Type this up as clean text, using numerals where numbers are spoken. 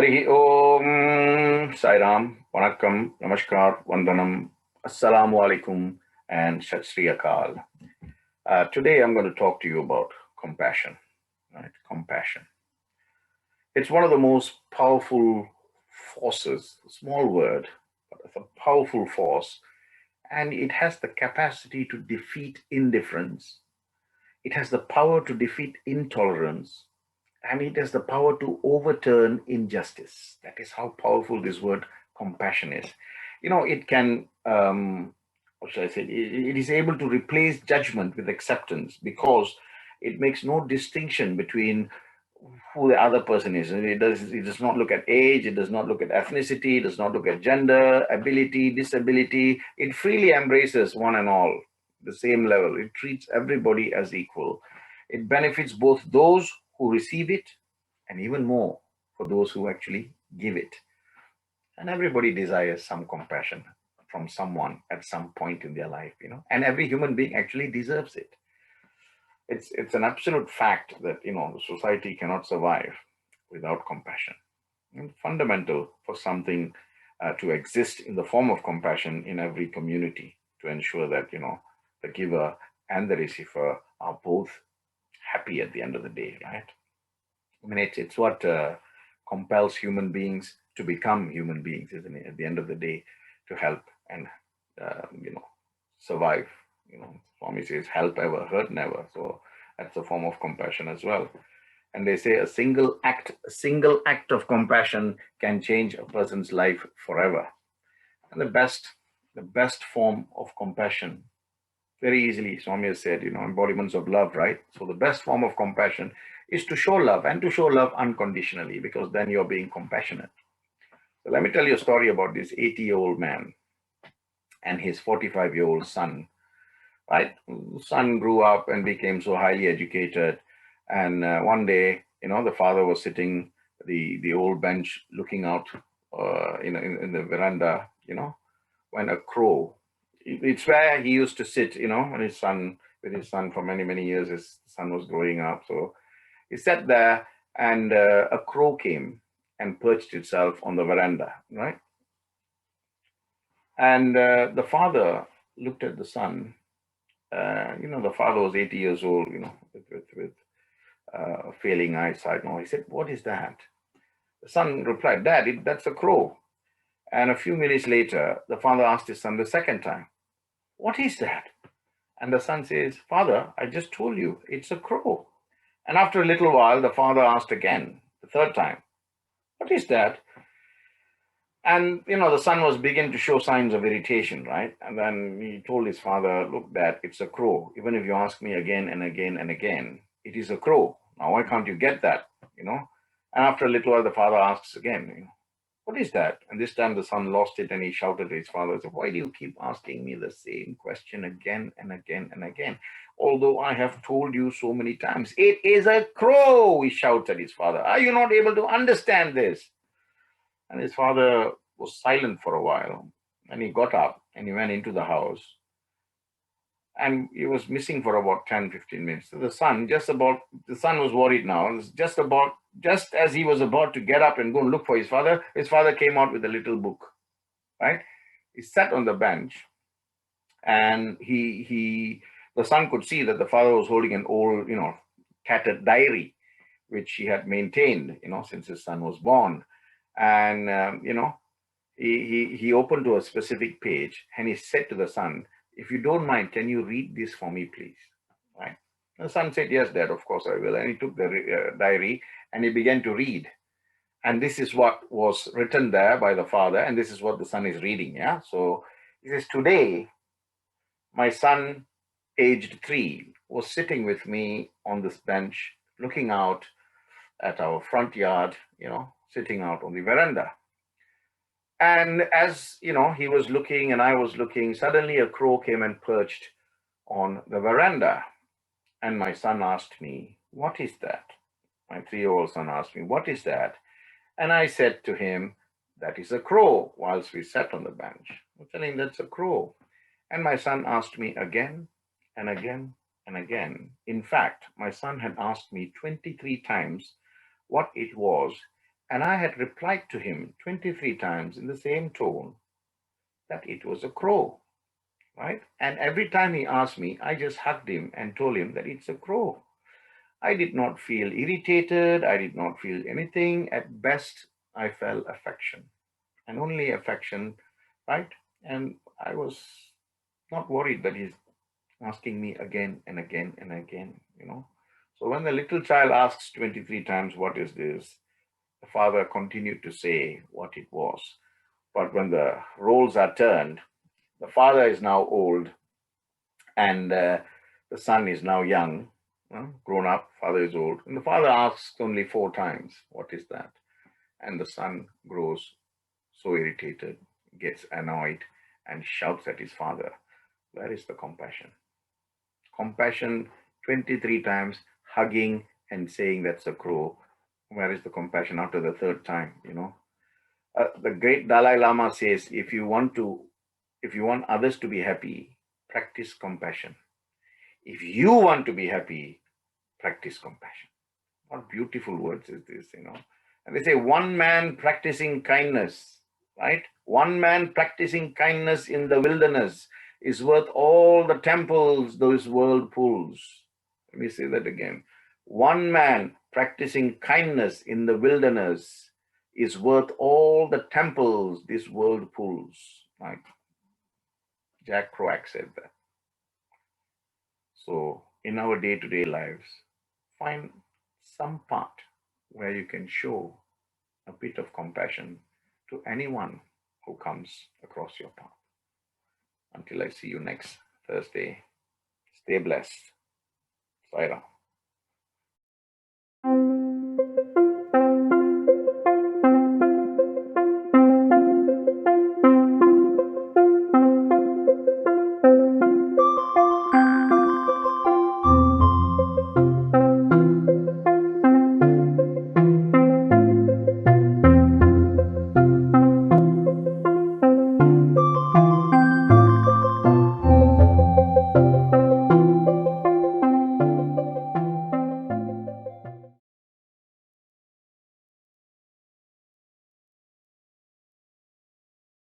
Hari Om, Sai Ram, Vanakkam, Namaskar, Vandanam, Assalamu Alaikum, and Sat Sri Akal. Today I'm going to talk to you about compassion, right? Compassion. It's one of the most powerful forces, a small word, but it's a powerful force, and it has the capacity to defeat indifference. It has the power to defeat intolerance, and it has the power to overturn injustice. That is how powerful this word compassion is. It can, what should I say, it is able to replace judgment with acceptance because it makes no distinction between who the other person is. And it does not look at age, it does not look at ethnicity, it does not look at gender, ability, disability. It freely embraces one and all, the same level. It treats everybody as equal. It benefits both those who receive it and even more for those who actually give it. And everybody desires some compassion from someone at some point in their life, and every human being actually deserves it. It's an absolute fact that the society cannot survive without compassion. And fundamental for something to exist in the form of compassion in every community to ensure that the giver and the receiver are both happy at the end of the day, right? I mean, it's what compels human beings to become human beings, isn't it? At the end of the day, to help and survive. Swami says, "Help ever, hurt never." So that's a form of compassion as well. And they say a single act of compassion can change a person's life forever. And the best form of compassion, very easily, Swami has said, embodiments of love, right? So the best form of compassion is to show love, and to show love unconditionally, because then you're being compassionate. So let me tell you a story about this 80-year-old man and his 45-year-old son, right? The son grew up and became so highly educated. And one day, the father was sitting the old bench looking out, in the veranda, when a crow, it's where he used to sit, when with his son for many, many years. His son was growing up. So he sat there, and a crow came and perched itself on the veranda, right? And the father looked at the son. The father was 80 years old, with failing eyesight. No, he said, "What is that?" The son replied, "Dad, that's a crow." And a few minutes later, the father asked his son the second time, "What is that?" And the son says, "Father, I just told you, it's a crow." And after a little while, the father asked again, the third time, "What is that?" And, the son was beginning to show signs of irritation, right? And then he told his father, "Look, Dad, it's a crow. Even if you ask me again and again and again, it is a crow. Now, why can't you get that?" And after a little while, the father asks again, "What is that?" And this time the son lost it, and he shouted to his father, said, "Why do you keep asking me the same question again and again and again? Although I have told you so many times, it is a crow," he shouted at his father. "Are you not able to understand this?" And his father was silent for a while, and he got up and he went into the house, and he was missing for about 10, 15 minutes. So the son was worried now. Just as he was about to get up and go and look for his father came out with a little book, right? He sat on the bench, and the son could see that the father was holding an old, tattered diary, which he had maintained, since his son was born. And, he opened to a specific page, and he said to the son, "If you don't mind, can you read this for me, please?" Right? The son said, "Yes, Dad, of course I will." And he took the diary and he began to read. And this is what was written there by the father, and this is what the son is reading. Yeah. So he says, "Today, my son, aged 3, was sitting with me on this bench, looking out at our front yard, sitting out on the veranda. And as, he was looking and I was looking, suddenly a crow came and perched on the veranda. And my son asked me, 'What is that?' My 3-year-old son asked me, 'What is that?' And I said to him, 'That is a crow,' whilst we sat on the bench. I'm telling him, 'That's a crow.' And my son asked me again and again and again. In fact, my son had asked me 23 times what it was, And I had replied to him 23 times in the same tone that it was a crow, right? And every time he asked me, I just hugged him and told him that it's a crow. I did not feel irritated. I did not feel anything. At best, I felt affection and only affection, right? And I was not worried that he's asking me again and again and again, you know. So when the little child asks 23 times, what is this? The father continued to say what it was. But when the roles are turned, the father is now old and the son is now young, grown up, father is old. And the father asks only 4 times, what is that? And the son grows so irritated, gets annoyed, and shouts at his father. Where is the compassion? Compassion 23 times, hugging and saying that's a crow. Where is the compassion after the third time, you know? The great Dalai Lama says, if you want others to be happy, practice compassion. If you want to be happy, practice compassion. What beautiful words is this, you know? And they say, one man practicing kindness, right? One man practicing kindness in the wilderness is worth all the temples those world pulls. Let me say that again. One man practicing kindness in the wilderness is worth all the temples this world pulls. Right? Jack Kerouac said that. So in our day-to-day lives, find some part where you can show a bit of compassion to anyone who comes across your path. Until I see you next Thursday, stay blessed. Sai Ram.